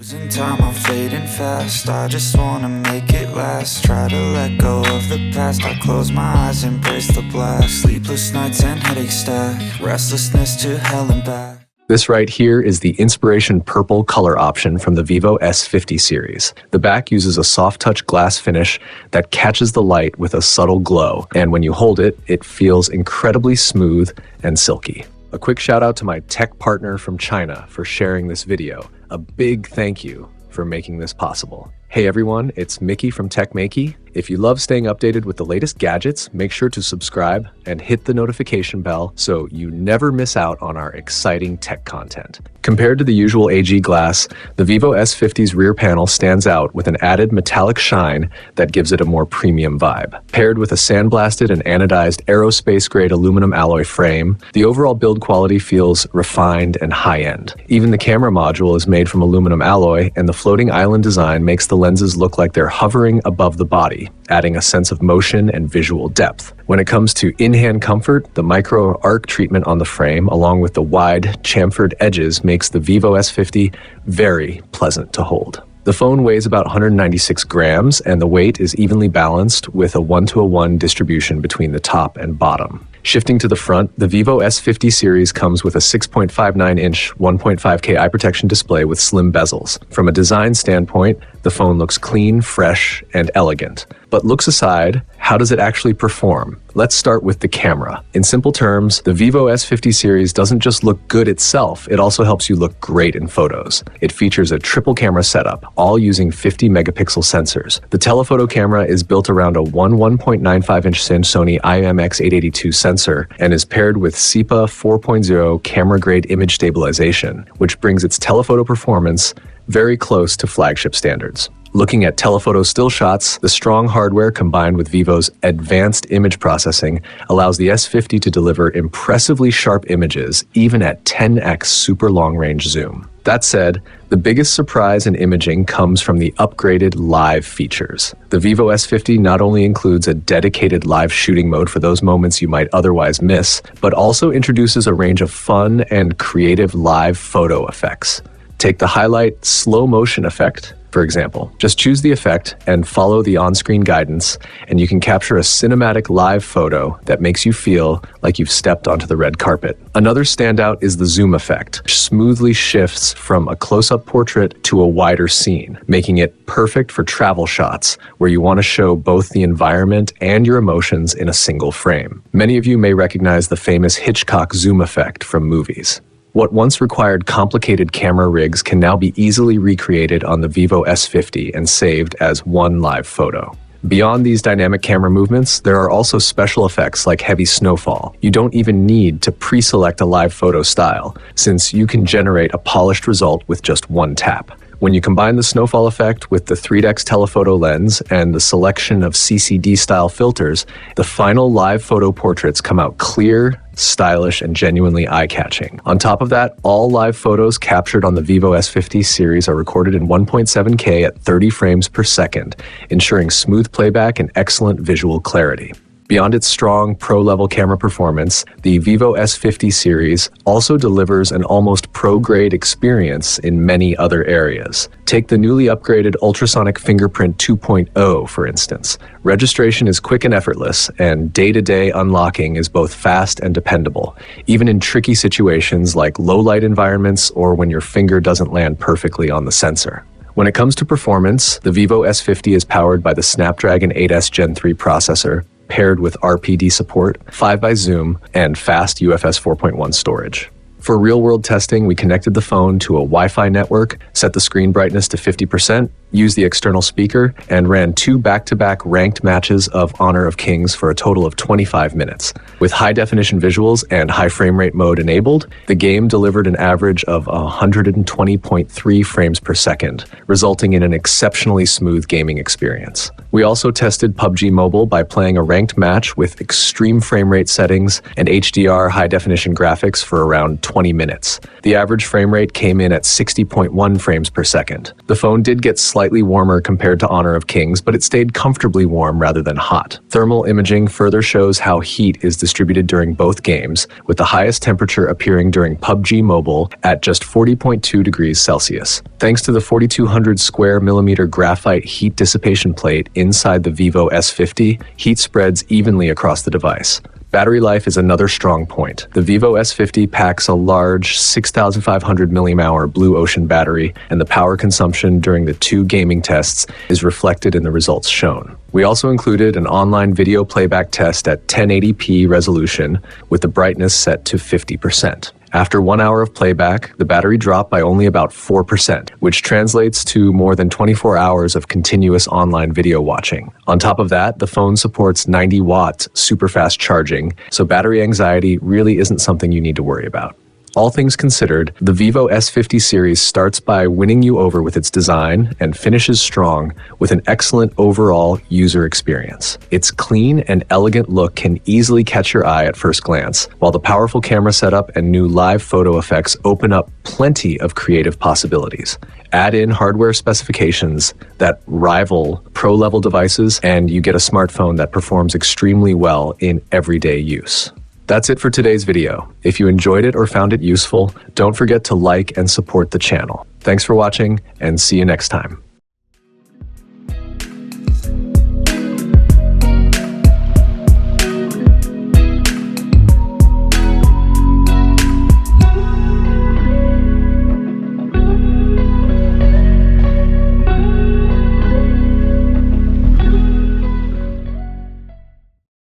Losing time, I'm fading fast. I just wanna make it last. Try to let go of the past. I close my eyes, embrace the blast. Sleepless nights and headaches stack. Restlessness to hell and back. This right here is the Inspiration Purple color option from the Vivo S50 series. The back uses a soft touch glass finish that catches the light with a subtle glow, and when you hold it, it feels incredibly smooth and silky. A quick shout out to my tech partner from China for sharing this video. A big thank you for making this possible. Hey everyone, it's Maiky from techmaiky. If you love staying updated with the latest gadgets, make sure to subscribe and hit the notification bell so you never miss out on our exciting tech content. Compared to the usual AG glass, the Vivo S50's rear panel stands out with an added metallic shine that gives it a more premium vibe. Paired with a sandblasted and anodized aerospace-grade aluminum alloy frame, the overall build quality feels refined and high-end. Even the camera module is made from aluminum alloy, and the floating island design makes the lenses look like they're hovering above the body, adding a sense of motion and visual depth. When it comes to in-hand comfort, the micro arc treatment on the frame, along with the wide chamfered edges, makes the Vivo S50 very pleasant to hold. The phone weighs about 196 grams, and the weight is evenly balanced with a 1-to-1 distribution between the top and bottom. Shifting to the front, the Vivo S50 series comes with a 6.59-inch 1.5K eye protection display with slim bezels. From a design standpoint, the phone looks clean, fresh, and elegant. But looks aside, how does it actually perform? Let's start with the camera. In simple terms, the Vivo S50 series doesn't just look good itself, it also helps you look great in photos. It features a triple camera setup, all using 50 megapixel sensors. The telephoto camera is built around a 1.95-inch Sony IMX882 sensor and is paired with SEPA 4.0 camera-grade image stabilization, which brings its telephoto performance very close to flagship standards. Looking at telephoto still shots, the strong hardware combined with Vivo's advanced image processing allows the S50 to deliver impressively sharp images even at 10x super long-range zoom. That said, the biggest surprise in imaging comes from the upgraded live features. The Vivo S50 not only includes a dedicated live shooting mode for those moments you might otherwise miss, but also introduces a range of fun and creative live photo effects. Take the highlight slow motion effect, for example. Just choose the effect and follow the on-screen guidance, and you can capture a cinematic live photo that makes you feel like you've stepped onto the red carpet. Another standout is the zoom effect, which smoothly shifts from a close-up portrait to a wider scene, making it perfect for travel shots where you want to show both the environment and your emotions in a single frame. Many of you may recognize the famous Hitchcock zoom effect from movies. What once required complicated camera rigs can now be easily recreated on the Vivo S50 and saved as one live photo. Beyond these dynamic camera movements, there are also special effects like heavy snowfall. You don't even need to pre-select a live photo style, since you can generate a polished result with just one tap. When you combine the snowfall effect with the 3x telephoto lens and the selection of CCD-style filters, the final live photo portraits come out clear, stylish, and genuinely eye-catching. On top of that, all live photos captured on the Vivo S50 series are recorded in 1.7K at 30 frames per second, ensuring smooth playback and excellent visual clarity. Beyond its strong pro-level camera performance, the Vivo S50 series also delivers an almost pro-grade experience in many other areas. Take the newly upgraded ultrasonic Fingerprint 2.0, for instance. Registration is quick and effortless, and day-to-day unlocking is both fast and dependable, even in tricky situations like low-light environments or when your finger doesn't land perfectly on the sensor. When it comes to performance, the Vivo S50 is powered by the Snapdragon 8S Gen 3 processor, paired with RPD support, 5x zoom, and fast UFS 4.1 storage. For real-world testing, we connected the phone to a Wi-Fi network, set the screen brightness to 50%, used the external speaker, and ran 2 back-to-back ranked matches of Honor of Kings for a total of 25 minutes. With high-definition visuals and high frame rate mode enabled, the game delivered an average of 120.3 frames per second, resulting in an exceptionally smooth gaming experience. We also tested PUBG Mobile by playing a ranked match with extreme frame rate settings and HDR high-definition graphics for around 20 minutes. The average frame rate came in at 60.1 frames per second. The phone did get slightly slightly warmer compared to Honor of Kings, but it stayed comfortably warm rather than hot. Thermal imaging further shows how heat is distributed during both games, with the highest temperature appearing during PUBG Mobile at just 40.2 degrees Celsius. Thanks to the 4200 square millimeter graphite heat dissipation plate inside the Vivo S50, heat spreads evenly across the device. Battery life is another strong point. The Vivo S50 packs a large 6,500 mAh Blue Ocean battery, and the power consumption during the 2 gaming tests is reflected in the results shown. We also included an online video playback test at 1080p resolution with the brightness set to 50%. After 1 hour of playback, the battery dropped by only about 4%, which translates to more than 24 hours of continuous online video watching. On top of that, the phone supports 90-watt super-fast charging, so battery anxiety really isn't something you need to worry about. All things considered, the Vivo S50 series starts by winning you over with its design and finishes strong with an excellent overall user experience. Its clean and elegant look can easily catch your eye at first glance, while the powerful camera setup and new live photo effects open up plenty of creative possibilities. Add in hardware specifications that rival pro-level devices, and you get a smartphone that performs extremely well in everyday use. That's it for today's video. If you enjoyed it or found it useful, don't forget to like and support the channel. Thanks for watching, and see you next time.